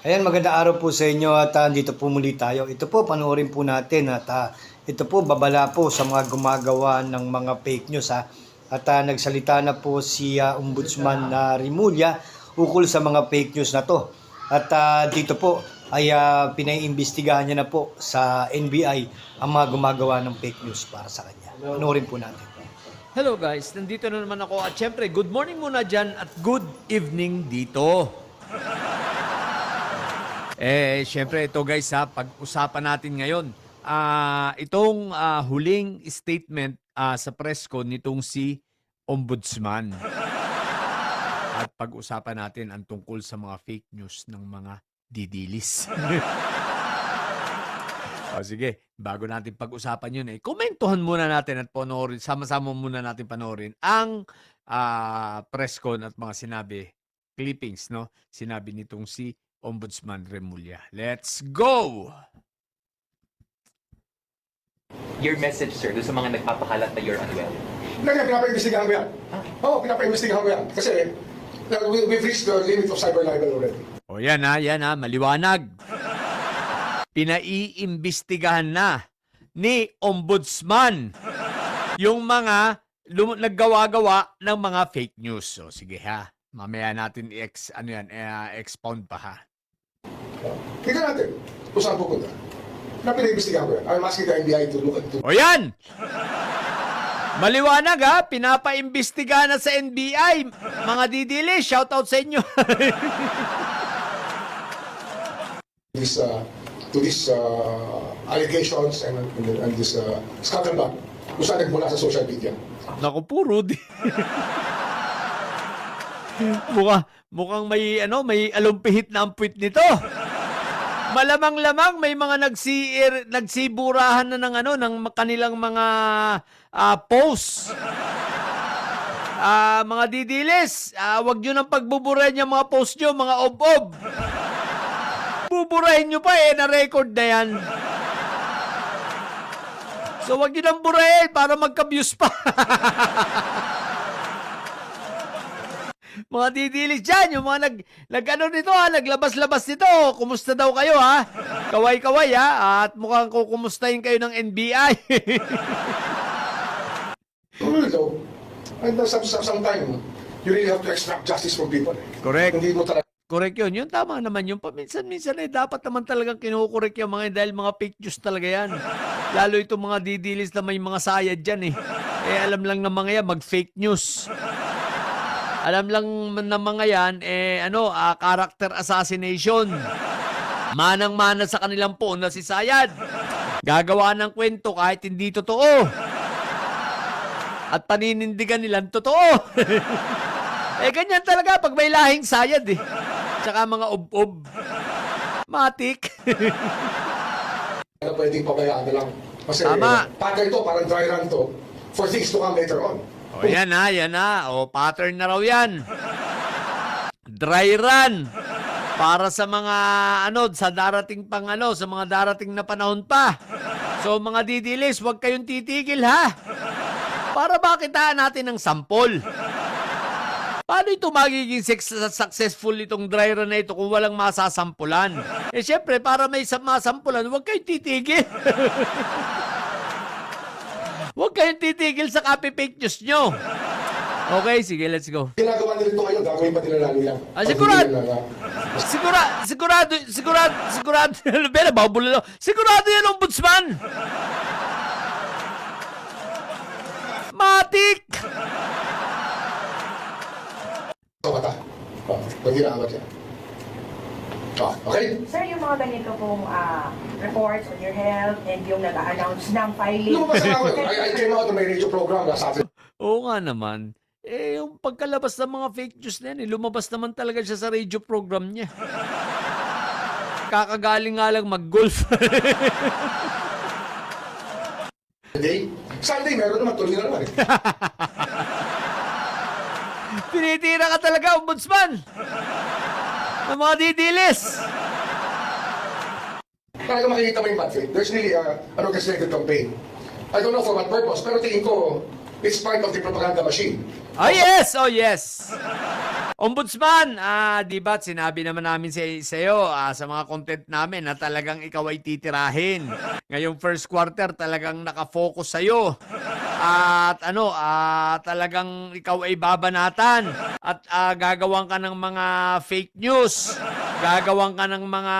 Ayan, magandang araw po sa inyo at dito po muli tayo. Ito po, panoorin po natin at ito po, babala po sa mga gumagawa ng mga fake news ha. At nagsalita na po si Ombudsman Rimulya ukol sa mga fake news na to. At dito po ay pinaiimbestigahan niya na po sa NBI ang mga gumagawa ng fake news para sa kanya. Panoorin po natin. Hello guys, nandito na naman ako at syempre good morning muna dyan at good evening dito. Syempre ito guys ha, pag-usapan natin ngayon. Itong huling statement sa press con nitong si Ombudsman. At pag-usapan natin ang tungkol sa mga fake news ng mga didilis. O sige, bago natin pag-usapan yun komentuhan muna natin at panoorin, sama-sama muna natin panoorin ang press con at mga clippings, no? Sinabi nitong si Ombudsman Rimulya. Let's go! Your message, sir, doon sa mga nagpapakalat na you're unwell. Pinapaimbestigahan ko yan. Oo, pinapaimbestigahan ko yan. Kasi we've reached the limit of cyber libel already. O yan ha, maliwanag. Pinaiimbestigahan na ni Ombudsman yung mga naggawa-gawa ng mga fake news. So sige ha, mamaya natin expound pa ha. Tingnan natin kung saan pupunta. Pinaimbestigahan ko yan. I'm asking the NBI to look into. O yan! Maliwanag ha, pinapaimbestigahan na sa NBI. Mga didili, shoutout sa inyo. To these allegations and this scandal kung saan nagmula sa social media. Naku po, Rudy. Mukhang may alumpihit na ang puwit nito. Malamang-lamang may mga nagsiburahan na ng kanilang mga posts. Mga didilis, wag nyo nang pagbuburahin yung mga post nyo, mga ob-ob. Buburahin nyo pa na-record na yan. So wag nyo nang burahin para magka-views pa. Mga didilis dyan, yung mga naglabas-labas nito. Kumusta daw kayo ha? Kaway-kaway ha? At mukhang kukumustahin kayo ng NBI. So, and sometimes you really have to extract justice from people. Correct. Hindi mo talaga. Correct yun. Yun tama naman yun. Paminsan-minsan dapat naman talagang kinukorek yung mga dahil mga fake news talaga yan. Lalo itong mga didilis na may mga sayad dyan alam lang ng mga yan, mag-fake news. Alam lang ng mga yan, character assassination. Manang-mana sa kanilang phone na si Sayad. Gagawa ng kwento kahit hindi totoo. At paninindigan nilang totoo. Ganyan talaga pag may lahing Sayad Tsaka mga ob-ob. Matik. Pwedeng pabayaan na lang. Kasi Tama. pattern to, parang dry run to for things to come later on. O yan na. O pattern na raw yan. Dry run. Para sa mga sa darating pang sa mga darating na panahon pa. So mga didilis, huwag kayong titigil ha. Para makitaan natin ng sampol. Paano ito magiging successful itong dry run na ito kung walang masasampulan? Syempre, para may masampulan, huwag kayong titigil. Huwag kayong titigil sa copy-fake news nyo. Okay, sige, let's go. Ginagawa nila ito ngayon, gagawin pa nila lalo yan. Sigurado, Bella, babulalo. Sigurado yan, Ombudsman. Matik. Sa mata. Pag hinaangat yan. Okay? Sir, yung mga ganito pong reports on your health and yung nag-a-announce ng filing. Lumabas na ako. I came out on my radio program last Saturday. Oo nga naman. Yung pagkalabas ng mga fake news na yan, lumabas naman talaga siya sa radio program niya. Kakagaling nga lang mag-golf. Sunday, meron naman. Tuloy na naman Tinitira ka talaga, Ombudsman! Ng mga didilis! Talaga makikita mo yung bad faith. There's really an orchestrated campaign. I don't know for what purpose, pero tingin ko, it's part of the propaganda machine. Oh yes! Ombudsman, di ba sinabi naman namin sa iyo sa mga content namin na talagang ikaw ay titirahin. Ngayong first quarter talagang nakafocus sa iyo. At talagang ikaw ay babanatan at gagawan ka ng mga fake news. Gagawan ka ng mga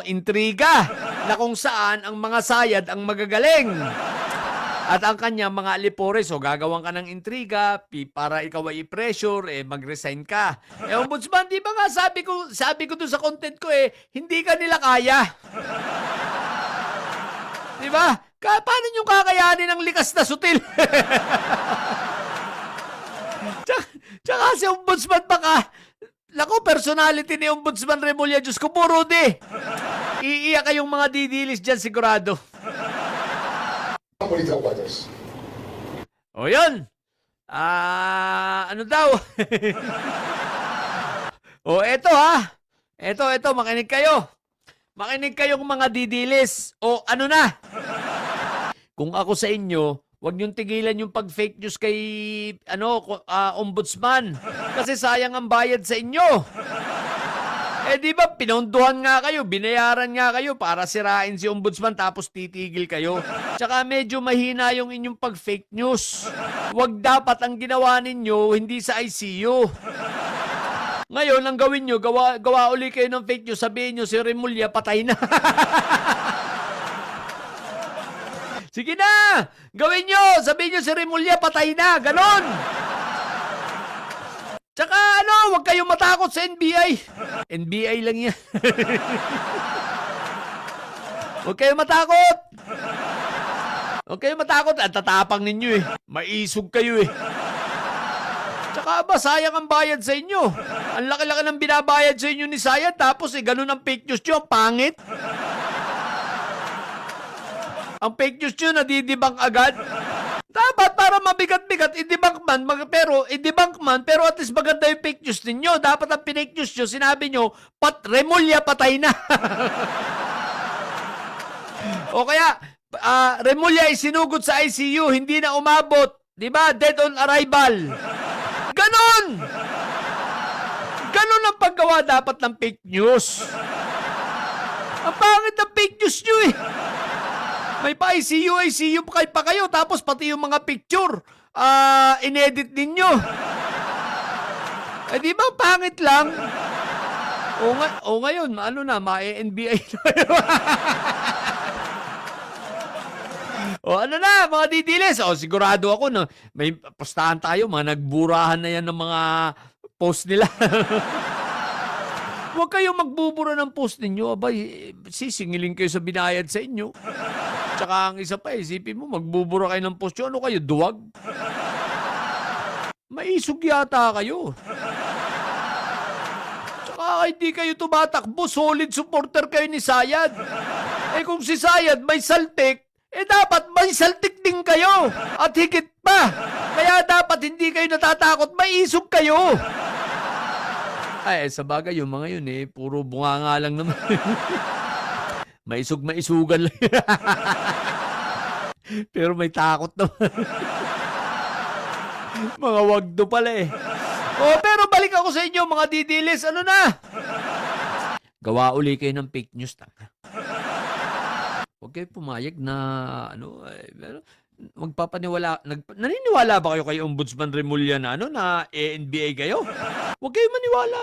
intriga na kung saan ang mga sayad ang magagaling. At ang kanya mga alipore, so gagawan ka ng intriga para ikaw ay i-pressure, mag-resign ka. Ombudsman, di ba nga sabi ko doon sa content ko hindi ka nila kaya. Di ba? Paano nyo kakayanin ang likas na sutil? tsaka si Ombudsman baka, lako, personality ni Ombudsman Remulla, Diyos ko, puro di. Iiyak kayong mga didilis dyan sigurado. Political quarters. O yun. Ano daw? O eto ha. Eto, makinig kayo. Makinig kayong mga didilis. O ano na? Kung ako sa inyo, huwag niyong tigilan yung pag-fake news kay Ombudsman. Kasi sayang ang bayad sa inyo. Di ba, pinondohan nga kayo, binayaran nga kayo para sirain si Ombudsman tapos titigil kayo. Tsaka medyo mahina yung inyong pag-fake news. Huwag dapat ang ginawa ninyo, hindi sa ICU. Ngayon, ang gawin nyo, gawa uli kayo ng fake news, sabihin nyo si Remulla patay na. Sige na! Gawin nyo! Sabihin nyo si Remulla patay na! Ganon! Tsaka huwag kayong matakot sa NBI. NBI lang yan. Huwag kayong matakot. Huwag kayong matakot. Ang tatapang ninyo Maisog kayo Tsaka ba, sayang ang bayad sa inyo. Ang laki-laki ng binabayad sa inyo ni Sayad, tapos ganun ang fake news nyo, pangit. Ang fake news nyo, nadidibang agad. Dapat para mabigat-bigat, i-debunk man, pero at least maganda yung fake news ninyo. Dapat ang pinake news nyo, sinabi nyo, Remulla patay na. O kaya, Remulla ay sinugod sa ICU, hindi na umabot. Diba? Dead on arrival. Ganon! Ganon ang paggawa dapat ng fake news. Ang pangit ng fake news nyo May pa-ICU pa kayo, tapos pati yung mga picture, inedit ninyo. Di ba, pangit lang? Ngayon, ma-NBI na. Mga didilis. Sigurado ako na may postahan tayo, mga nagburahan na yan ng mga post nila. Huwag kayong magbubura ng post ninyo. Abay, sisingilin kayo sa binayad sa inyo. Tsaka ang isa pa, isipin mo, magbubura kayo ng post nyo. Ano kayo, duwag? Maisog yata kayo. Tsaka hindi kayo tumatakbo. Solid supporter kayo ni Sayad. Kung si Sayad may saltik, dapat may saltik din kayo. At higit pa. Kaya dapat hindi kayo natatakot. Maisog kayo. Sa bagay, yung mga yun puro bunganga lang naman. Maisugan lang. Pero may takot naman. Mga wagdo pala pero balik ako sa inyo, mga didilis. Ano na? Gawa uli kayo ng fake news. Huwag kayo pumayag na naniniwala ba kayo kay Ombudsman Remulla na NBA kayo? Huwag kayo maniwala.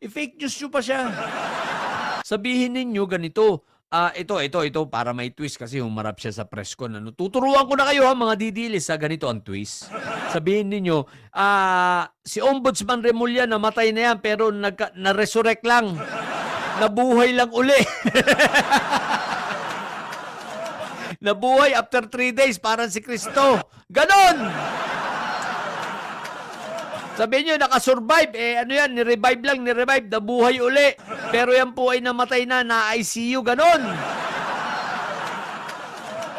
I-fake news nyo pa siya. Sabihin ninyo ganito, ito para may twist kasi humarap siya sa press con. Tuturuan ko na kayo mga didilis ganito ang twist. Sabihin ninyo, si Ombudsman Remulla namatay na yan pero na-resurrect lang. Nabuhay lang uli. Nabuhay after 3 days parang si Kristo. Ganon! Sabihin nyo, nakasurvive. Ni-revive lang, nabuhay uli. Pero yan po ay namatay na ICU, ganon.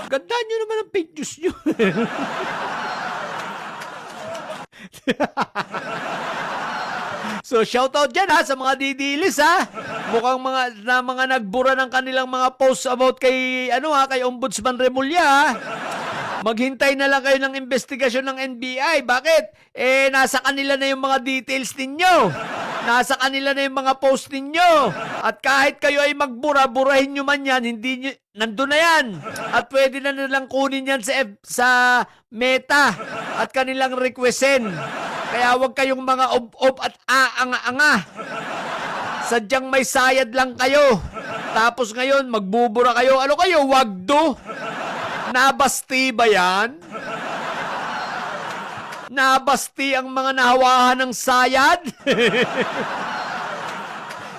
Ganda nyo naman ang fake news nyo. So, shoutout dyan sa mga didilis Mukhang mga nagbura ng kanilang mga posts about kay Ombudsman Remulla Maghintay na lang kayo ng investigasyon ng NBI. Bakit? Nasa kanila na yung mga details ninyo. Nasa kanila na yung mga post ninyo. At kahit kayo ay magbura-burahin nyo man yan, hindi nyo, nandun na yan. At pwede na nilang kunin yan sa Meta at kanilang requestin. Kaya huwag kayong mga ob-ob at aanga-anga. Sadyang may sayad lang kayo. Tapos ngayon, magbubura kayo. Ano kayo? Wagdo? Nabasti ba yan? Nabasti ang mga nahawahan ng sayad?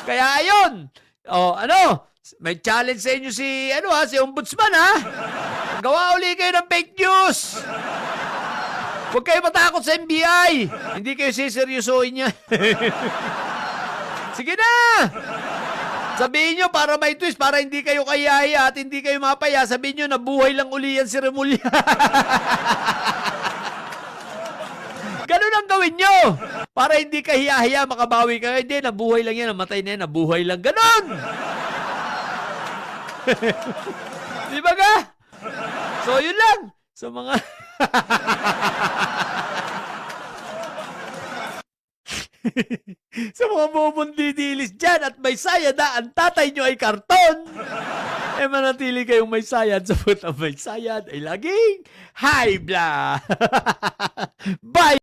Kaya ayun. O, ano? May challenge sa inyo si Ombudsman, ha? Gawa uli kayo ng fake news. Huwag kayo matakot sa NBI. Hindi kayo siseryosohin niya. Sige na! Sabihin nyo para may twist, para hindi kayo kayaya at hindi kayo mapaya. Sabihin nyo na buhay lang uli yan si Remulla. Ganun ang gawin nyo. Para hindi kahiya-hiya, makabawi kayo. Hindi, nabuhay lang yan. Namatay na yan, nabuhay lang. Ganun! Di ba ka? So, yun lang. Sa mga... sa mga bubong didilis dyan at may sayad na ang tatay nyo ay karton. Manatili kayong may sayad sa may sayad ay laging high blood. Bye!